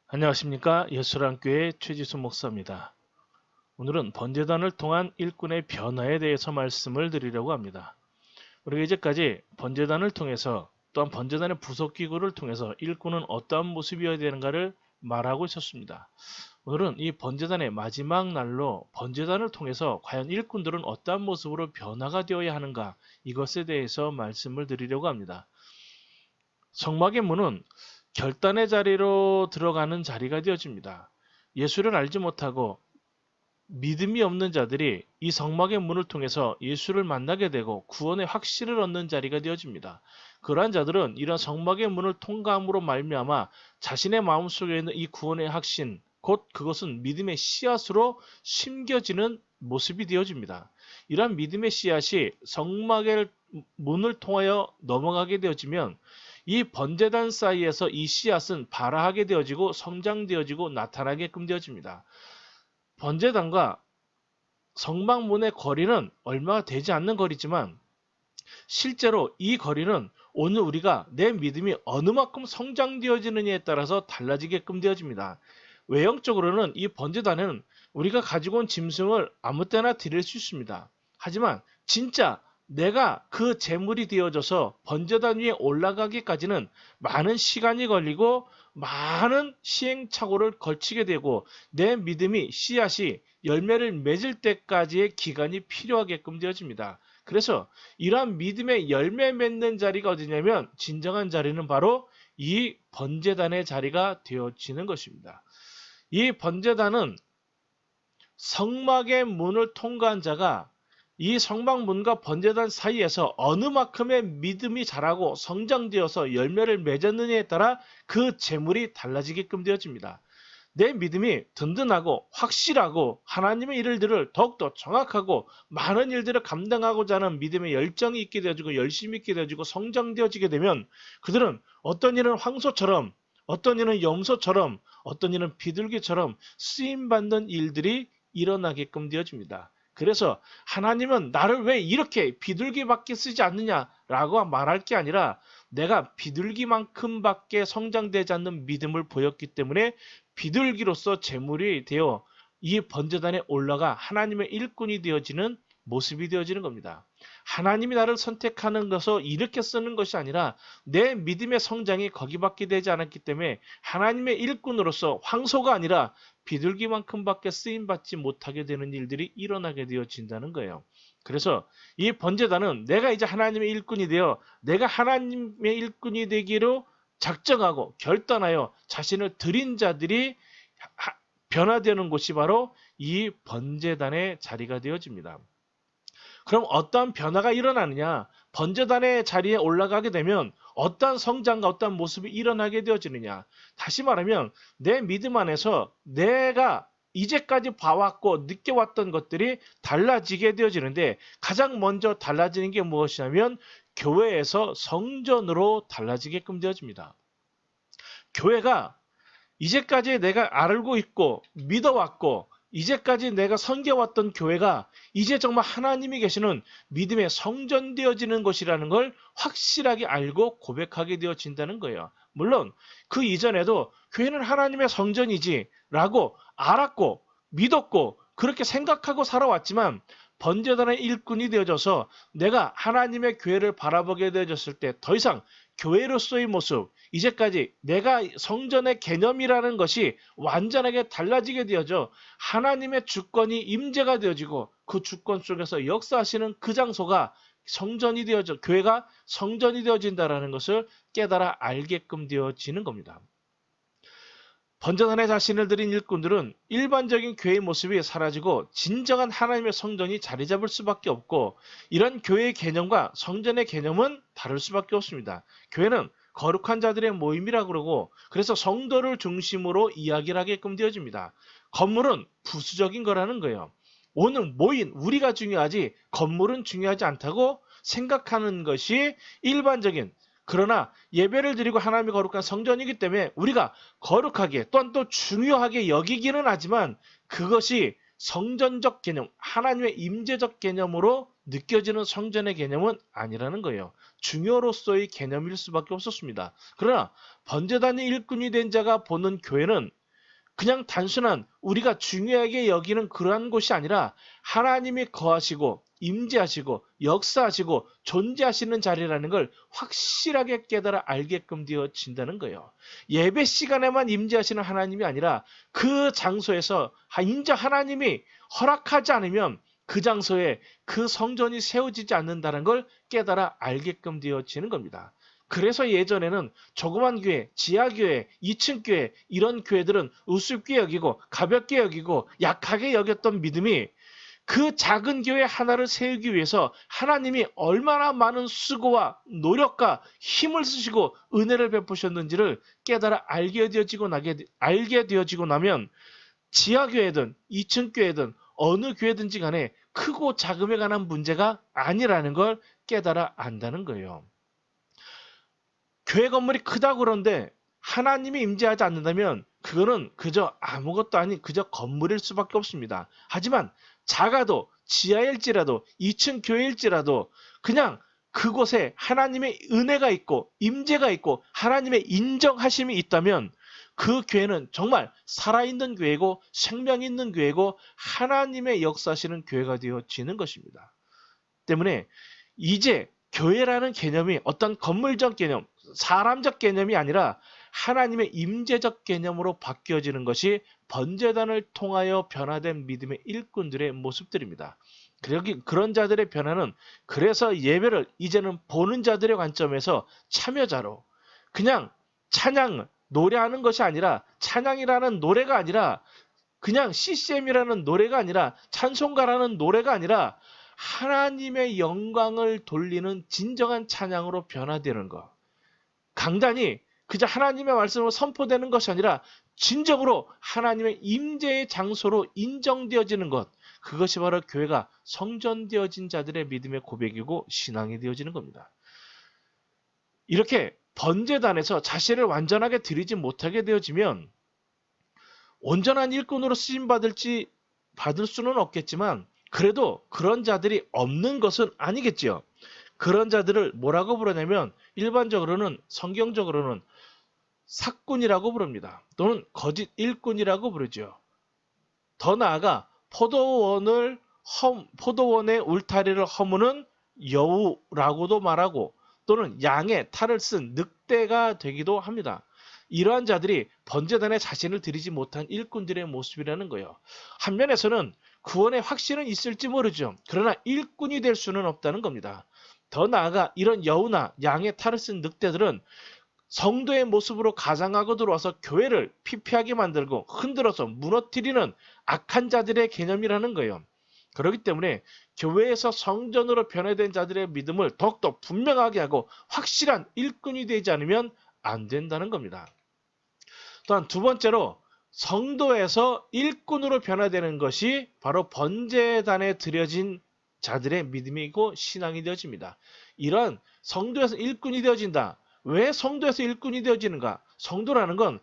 안녕하십니까. 예수랑교회 최지수 목사입니다. 오늘은 번제단을 통한 일꾼의 변화에 대해서 말씀을 드리려고 합니다. 우리가 이제까지 번제단을 통해서 또한 번제단의 부속기구를 통해서 일꾼은 어떠한 모습이어야 되는가를 말하고 있었습니다. 오늘은 이 번제단의 마지막 날로 번제단을 통해서 과연 일꾼들은 어떠한 모습으로 변화가 되어야 하는가, 이것에 대해서 말씀을 드리려고 합니다. 성막의 문은 결단의 자리로 들어가는 자리가 되어집니다. 예수를 알지 못하고 믿음이 없는 자들이 이 성막의 문을 통해서 예수를 만나게 되고 구원의 확신을 얻는 자리가 되어집니다. 그러한 자들은 이런 성막의 문을 통과함으로 말미암아 자신의 마음속에 있는 이 구원의 확신, 곧 그것은 믿음의 씨앗으로 심겨지는 모습이 되어집니다. 이러한 믿음의 씨앗이 성막의 문을 통하여 넘어가게 되어지면 이 번제단 사이에서 이 씨앗은 발화하게 되어지고 성장되어지고 나타나게끔 되어집니다. 번제단과 성막문의 거리는 얼마 되지 않는 거리지만 실제로 이 거리는 오늘 우리가 내 믿음이 어느 만큼 성장되어지느냐에 따라서 달라지게끔 되어집니다. 외형적으로는 이 번제단은 우리가 가지고 온 짐승을 아무 때나 드릴 수 있습니다. 하지만 진짜 내가 그 제물이 되어져서 번제단 위에 올라가기까지는 많은 시간이 걸리고 많은 시행착오를 걸치게 되고 내 믿음이 씨앗이 열매를 맺을 때까지의 기간이 필요하게끔 되어집니다. 그래서 이러한 믿음의 열매 맺는 자리가 어디냐면 진정한 자리는 바로 이 번제단의 자리가 되어지는 것입니다. 이 번제단은 성막의 문을 통과한 자가 이 성막문과 번제단 사이에서 어느 만큼의 믿음이 자라고 성장되어서 열매를 맺었느냐에 따라 그 재물이 달라지게끔 되어집니다. 내 믿음이 든든하고 확실하고 하나님의 일들을 더욱더 정확하고 많은 일들을 감당하고자 하는 믿음의 열정이 있게 되어지고 열심히 있게 되어지고 성장되어지게 되면 그들은 어떤 일은 황소처럼, 어떤 일은 염소처럼, 어떤 일은 비둘기처럼 쓰임받는 일들이 일어나게끔 되어집니다. 그래서 하나님은 나를 왜 이렇게 비둘기밖에 쓰지 않느냐라고 말할 게 아니라 내가 비둘기만큼밖에 성장되지 않는 믿음을 보였기 때문에 비둘기로서 제물이 되어 이 번제단에 올라가 하나님의 일꾼이 되어지는 모습이 되어지는 겁니다. 하나님이 나를 선택하는 것을 이렇게 쓰는 것이 아니라 내 믿음의 성장이 거기밖에 되지 않았기 때문에 하나님의 일꾼으로서 황소가 아니라 비둘기만큼밖에 쓰임받지 못하게 되는 일들이 일어나게 되어진다는 거예요. 그래서 이 번제단은 내가 이제 하나님의 일꾼이 되어 내가 하나님의 일꾼이 되기로 작정하고 결단하여 자신을 드린 자들이 변화되는 곳이 바로 이 번제단의 자리가 되어집니다. 그럼 어떠한 변화가 일어나느냐? 번제단의 자리에 올라가게 되면 어떠한 성장과 어떠한 모습이 일어나게 되어지느냐? 다시 말하면 내 믿음 안에서 내가 이제까지 봐왔고 느껴왔던 것들이 달라지게 되어지는데 가장 먼저 달라지는 게 무엇이냐면 교회에서 성전으로 달라지게끔 되어집니다. 교회가 이제까지 내가 알고 있고 믿어왔고 이제까지 내가 섬겨왔던 교회가 이제 정말 하나님이 계시는 믿음의 성전되어지는 것이라는 걸 확실하게 알고 고백하게 되어진다는 거예요. 물론 그 이전에도 교회는 하나님의 성전이지 라고 알았고 믿었고 그렇게 생각하고 살아왔지만 번제단의 일꾼이 되어져서 내가 하나님의 교회를 바라보게 되어졌을 때 더 이상 교회로서의 모습, 이제까지 내가 성전의 개념이라는 것이 완전하게 달라지게 되어져 하나님의 주권이 임재가 되어지고 그 주권 속에서 역사하시는 그 장소가 성전이 되어져 교회가 성전이 되어진다는 것을 깨달아 알게끔 되어지는 겁니다. 번제단에 자신을 드린 일꾼들은 일반적인 교회의 모습이 사라지고 진정한 하나님의 성전이 자리 잡을 수밖에 없고 이런 교회의 개념과 성전의 개념은 다를 수밖에 없습니다. 교회는 거룩한 자들의 모임이라고 그러고 그래서 성도를 중심으로 이야기를 하게끔 되어집니다. 건물은 부수적인 거라는 거예요. 오늘 모인 우리가 중요하지 건물은 중요하지 않다고 생각하는 것이 일반적인 그러나 예배를 드리고 하나님의 거룩한 성전이기 때문에 우리가 거룩하게 또한 또 중요하게 여기기는 하지만 그것이 성전적 개념, 하나님의 임재적 개념으로 느껴지는 성전의 개념은 아니라는 거예요. 중요로서의 개념일 수밖에 없었습니다. 그러나 번제단의 일꾼이 된 자가 보는 교회는 그냥 단순한 우리가 중요하게 여기는 그러한 곳이 아니라 하나님이 거하시고 임재하시고 역사하시고 존재하시는 자리라는 걸 확실하게 깨달아 알게끔 되어진다는 거예요. 예배 시간에만 임재하시는 하나님이 아니라 그 장소에서 인자 하나님이 허락하지 않으면 그 장소에 그 성전이 세워지지 않는다는 걸 깨달아 알게끔 되어지는 겁니다. 그래서 예전에는 조그만 교회, 지하교회, 2층 교회 이런 교회들은 우습게 여기고 가볍게 여기고 약하게 여겼던 믿음이 그 작은 교회 하나를 세우기 위해서 하나님이 얼마나 많은 수고와 노력과 힘을 쓰시고 은혜를 베푸셨는지를 깨달아 알게 되어지고 나면 지하교회든 2층 교회든 어느 교회든지 간에 크고 작음에 관한 문제가 아니라는 걸 깨달아 안다는 거예요. 교회 건물이 크다고 그러는데 하나님이 임재하지 않는다면 그거는 그저 아무것도 아닌 그저 건물일 수밖에 없습니다. 하지만 작아도 지하일지라도 2층 교회일지라도 그냥 그곳에 하나님의 은혜가 있고 임재가 있고 하나님의 인정하심이 있다면 그 교회는 정말 살아있는 교회고 생명 있는 교회고 하나님의 역사하시는 교회가 되어지는 것입니다. 때문에 이제 교회라는 개념이 어떤 건물적 개념, 사람적 개념이 아니라 하나님의 임재적 개념으로 바뀌어지는 것이 번제단을 통하여 변화된 믿음의 일꾼들의 모습들입니다. 그런 자들의 변화는 그래서 예배를 이제는 보는 자들의 관점에서 참여자로 그냥 찬양, 노래하는 것이 아니라 찬양이라는 노래가 아니라 그냥 CCM이라는 노래가 아니라 찬송가라는 노래가 아니라 하나님의 영광을 돌리는 진정한 찬양으로 변화되는 것. 강단이 그저 하나님의 말씀으로 선포되는 것이 아니라 진정으로 하나님의 임재의 장소로 인정되어지는 것. 그것이 바로 교회가 성전되어진 자들의 믿음의 고백이고 신앙이 되어지는 겁니다. 이렇게 번제단에서 자신을 완전하게 드리지 못하게 되어지면 온전한 일꾼으로 쓰임받을 수는 없겠지만 그래도 그런 자들이 없는 것은 아니겠지요. 그런 자들을 뭐라고 부르냐면 일반적으로는 성경적으로는 삭꾼이라고 부릅니다. 또는 거짓 일꾼이라고 부르죠. 더 나아가 포도원의 울타리를 허무는 여우라고도 말하고 또는 양의 탈을 쓴 늑대가 되기도 합니다. 이러한 자들이 번제단에 자신을 드리지 못한 일꾼들의 모습이라는 거예요. 한면에서는 구원의 확신은 있을지 모르죠. 그러나 일꾼이 될 수는 없다는 겁니다. 더 나아가 이런 여우나 양의 탈을 쓴 늑대들은 성도의 모습으로 가장하고 들어와서 교회를 피폐하게 만들고 흔들어서 무너뜨리는 악한 자들의 개념이라는 거예요. 그렇기 때문에 교회에서 성전으로 변화된 자들의 믿음을 더욱더 분명하게 하고 확실한 일꾼이 되지 않으면 안 된다는 겁니다. 또한 두 번째로 성도에서 일꾼으로 변화되는 것이 바로 번제단에 드려진 자들의 믿음이고 신앙이 되어집니다. 이런 성도에서 일꾼이 되어진다. 왜 성도에서 일꾼이 되어지는가? 성도라는 건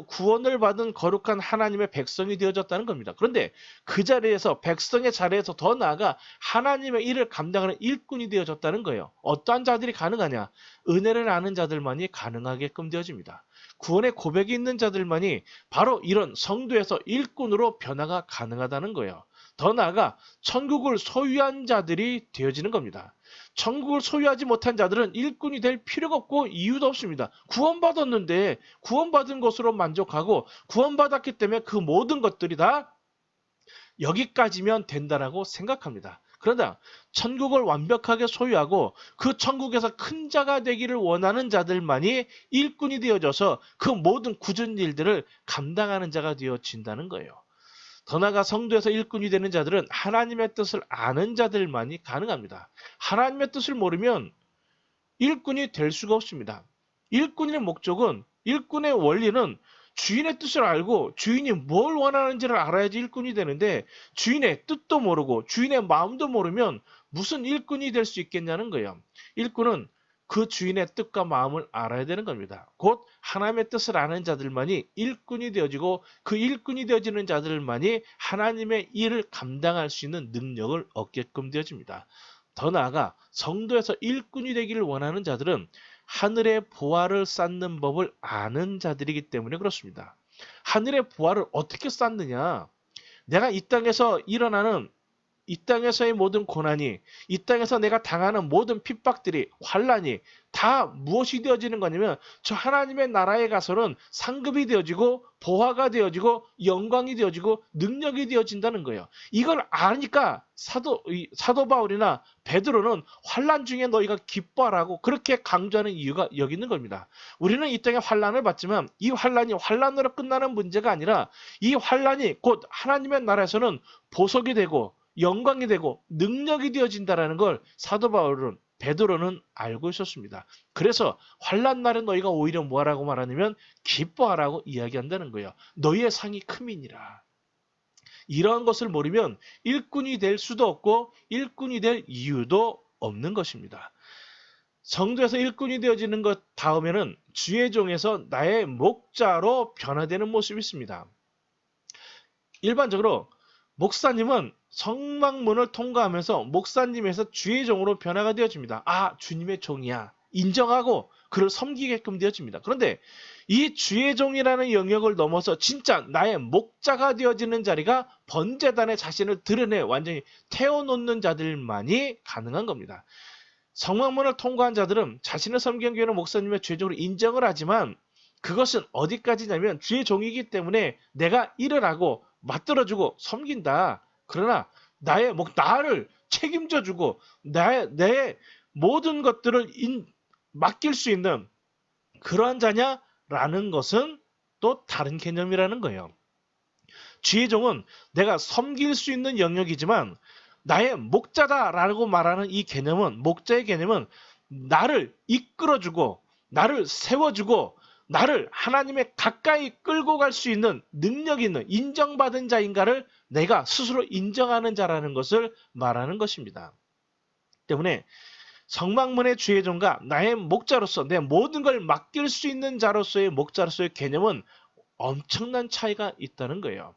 구원을 받은 거룩한 하나님의 백성이 되어졌다는 겁니다. 그런데 그 자리에서 백성의 자리에서 더 나아가 하나님의 일을 감당하는 일꾼이 되어졌다는 거예요. 어떠한 자들이 가능하냐? 은혜를 아는 자들만이 가능하게끔 되어집니다. 구원의 고백이 있는 자들만이 바로 이런 성도에서 일꾼으로 변화가 가능하다는 거예요. 더 나아가 천국을 소유한 자들이 되어지는 겁니다. 천국을 소유하지 못한 자들은 일꾼이 될 필요가 없고 이유도 없습니다. 구원받았는데 구원받은 것으로 만족하고 구원받았기 때문에 그 모든 것들이 다 여기까지면 된다라고 생각합니다. 그러나 천국을 완벽하게 소유하고 그 천국에서 큰 자가 되기를 원하는 자들만이 일꾼이 되어져서 그 모든 굳은 일들을 감당하는 자가 되어진다는 거예요. 더 나아가 성도에서 일꾼이 되는 자들은 하나님의 뜻을 아는 자들만이 가능합니다. 하나님의 뜻을 모르면 일꾼이 될 수가 없습니다. 일꾼의 목적은, 일꾼의 원리는 주인의 뜻을 알고 주인이 뭘 원하는지를 알아야지 일꾼이 되는데 주인의 뜻도 모르고 주인의 마음도 모르면 무슨 일꾼이 될 수 있겠냐는 거예요. 일꾼은 그 주인의 뜻과 마음을 알아야 되는 겁니다. 곧 하나님의 뜻을 아는 자들만이 일꾼이 되어지고 그 일꾼이 되어지는 자들만이 하나님의 일을 감당할 수 있는 능력을 얻게끔 되어집니다. 더 나아가 성도에서 일꾼이 되기를 원하는 자들은 하늘의 보화를 쌓는 법을 아는 자들이기 때문에 그렇습니다. 하늘의 보화를 어떻게 쌓느냐? 내가 이 땅에서 일어나는 이 땅에서의 모든 고난이, 이 땅에서 내가 당하는 모든 핍박들이, 환란이 다 무엇이 되어지는 거냐면 저 하나님의 나라에 가서는 상급이 되어지고 보화가 되어지고 영광이 되어지고 능력이 되어진다는 거예요. 이걸 아니까 사도 바울이나 베드로는 환란 중에 너희가 기뻐하라고 그렇게 강조하는 이유가 여기 있는 겁니다. 우리는 이 땅에 환란을 받지만 이 환란이 환란으로 끝나는 문제가 아니라 이 환란이 곧 하나님의 나라에서는 보석이 되고 영광이 되고 능력이 되어진다라는 걸 사도 바울은 베드로는 알고 있었습니다. 그래서 환난 날에 너희가 오히려 뭐하라고 말하냐면 기뻐하라고 이야기한다는 거예요. 너희의 상이 크민이라. 이러한 것을 모르면 일꾼이 될 수도 없고 일꾼이 될 이유도 없는 것입니다. 성도에서 일꾼이 되어지는 것 다음에는 주의 종에서 나의 목자로 변화되는 모습이 있습니다. 일반적으로 목사님은 성막문을 통과하면서 목사님에서 주의 종으로 변화가 되어집니다. 아, 주님의 종이야. 인정하고 그를 섬기게끔 되어집니다. 그런데 이 주의 종이라는 영역을 넘어서 진짜 나의 목자가 되어지는 자리가 번제단에 자신을 드러내 완전히 태워놓는 자들만이 가능한 겁니다. 성막문을 통과한 자들은 자신을 섬기는 교회는 목사님의 주의 종으로 인정을 하지만 그것은 어디까지냐면 주의 종이기 때문에 내가 일을 하고 맞들어주고 섬긴다. 그러나 나를 책임져주고 내 모든 것들을 맡길 수 있는 그러한 자냐라는 것은 또 다른 개념이라는 거예요. 주의 종은 내가 섬길 수 있는 영역이지만 나의 목자다라고 말하는 이 개념은 목자의 개념은 나를 이끌어주고 나를 세워주고 나를 하나님의 가까이 끌고 갈 수 있는 능력 있는 인정받은 자인가를 내가 스스로 인정하는 자라는 것을 말하는 것입니다. 때문에 성막문의 주의 종과 나의 목자로서 내 모든 걸 맡길 수 있는 자로서의 목자로서의 개념은 엄청난 차이가 있다는 거예요.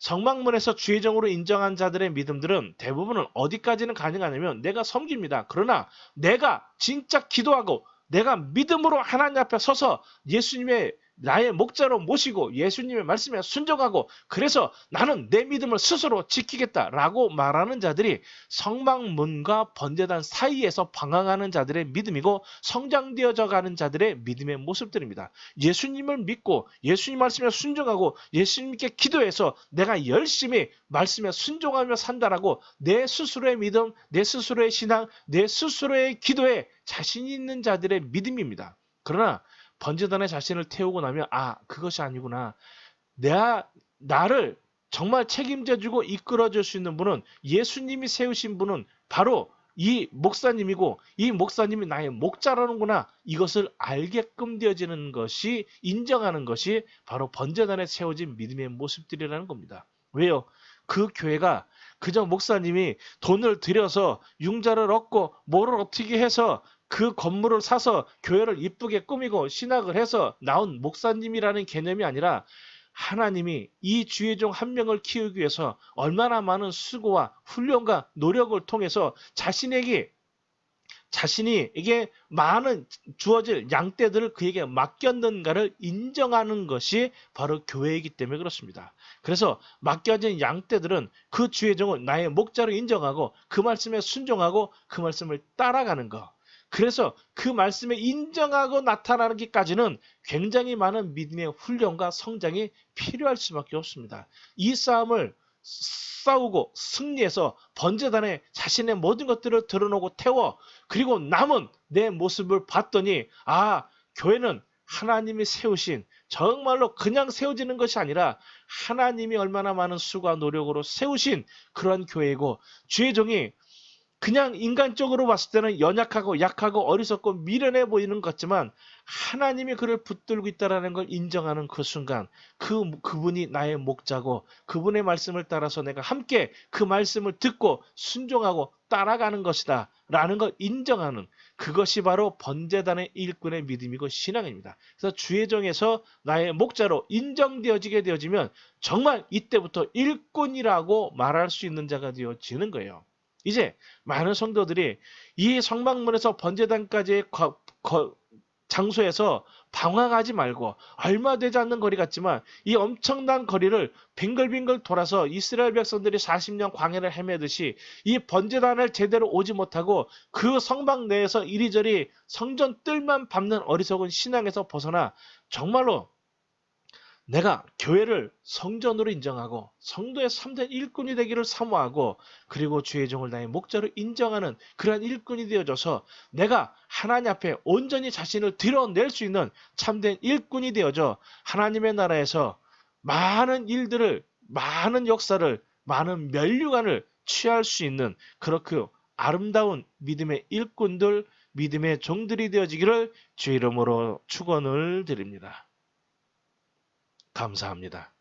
성막문에서 주의 종으로 인정한 자들의 믿음들은 대부분은 어디까지는 가능하냐면 내가 섬깁니다. 그러나 내가 진짜 기도하고 내가 믿음으로 하나님 앞에 서서 예수님의 나의 목자로 모시고 예수님의 말씀에 순종하고 그래서 나는 내 믿음을 스스로 지키겠다라고 말하는 자들이 성막문과 번제단 사이에서 방황하는 자들의 믿음이고 성장되어져 가는 자들의 믿음의 모습들입니다. 예수님을 믿고 예수님 말씀에 순종하고 예수님께 기도해서 내가 열심히 말씀에 순종하며 산다라고 내 스스로의 믿음, 내 스스로의 신앙, 내 스스로의 기도에 자신이 있는 자들의 믿음입니다. 그러나 번제단에 자신을 태우고 나면 그것이 아니구나. 나를 정말 책임져주고 이끌어줄 수 있는 분은 예수님이 세우신 분은 바로 이 목사님이고 이 목사님이 나의 목자라는구나. 이것을 알게끔 되어지는 것이 인정하는 것이 바로 번제단에 세워진 믿음의 모습들이라는 겁니다. 왜요? 그 교회가 그저 목사님이 돈을 들여서 융자를 얻고 뭐를 어떻게 해서 그 건물을 사서 교회를 이쁘게 꾸미고 신학을 해서 나온 목사님이라는 개념이 아니라 하나님이 이 주의 종 한 명을 키우기 위해서 얼마나 많은 수고와 훈련과 노력을 통해서 자신에게 많은 주어질 양떼들을 그에게 맡겼는가를 인정하는 것이 바로 교회이기 때문에 그렇습니다. 그래서 맡겨진 양떼들은 그 주의 종을 나의 목자로 인정하고 그 말씀에 순종하고 그 말씀을 따라가는 것. 그래서 그 말씀에 인정하고 나타나기까지는 굉장히 많은 믿음의 훈련과 성장이 필요할 수밖에 없습니다. 이 싸움을 싸우고 승리해서 번제단에 자신의 모든 것들을 드러내고 태워 그리고 남은 내 모습을 봤더니 교회는 하나님이 세우신 정말로 그냥 세워지는 것이 아니라 하나님이 얼마나 많은 수고와 노력으로 세우신 그런 교회이고 주의 종이 그냥 인간적으로 봤을 때는 연약하고 약하고 어리석고 미련해 보이는 것 같지만 하나님이 그를 붙들고 있다는 걸 인정하는 그 순간 그분이 나의 목자고 그분의 말씀을 따라서 내가 함께 그 말씀을 듣고 순종하고 따라가는 것이다 라는 걸 인정하는 그것이 바로 번제단의 일꾼의 믿음이고 신앙입니다. 그래서 주의 종에서 나의 목자로 인정되어지게 되어지면 정말 이때부터 일꾼이라고 말할 수 있는 자가 되어지는 거예요. 이제 많은 성도들이 이 성막문에서 번제단까지의 장소에서 방황하지 말고 얼마 되지 않는 거리 같지만 이 엄청난 거리를 빙글빙글 돌아서 이스라엘 백성들이 40년 광야를 헤매듯이 이 번제단을 제대로 오지 못하고 그 성막 내에서 이리저리 성전 뜰만 밟는 어리석은 신앙에서 벗어나 정말로 내가 교회를 성전으로 인정하고 성도의 참된 일꾼이 되기를 사모하고 그리고 주의 종을 나의 목자로 인정하는 그러한 일꾼이 되어져서 내가 하나님 앞에 온전히 자신을 드러낼 수 있는 참된 일꾼이 되어져 하나님의 나라에서 많은 일들을, 많은 역사를, 많은 면류관을 취할 수 있는 그렇게 아름다운 믿음의 일꾼들, 믿음의 종들이 되어지기를 주의 이름으로 축원을 드립니다. 감사합니다.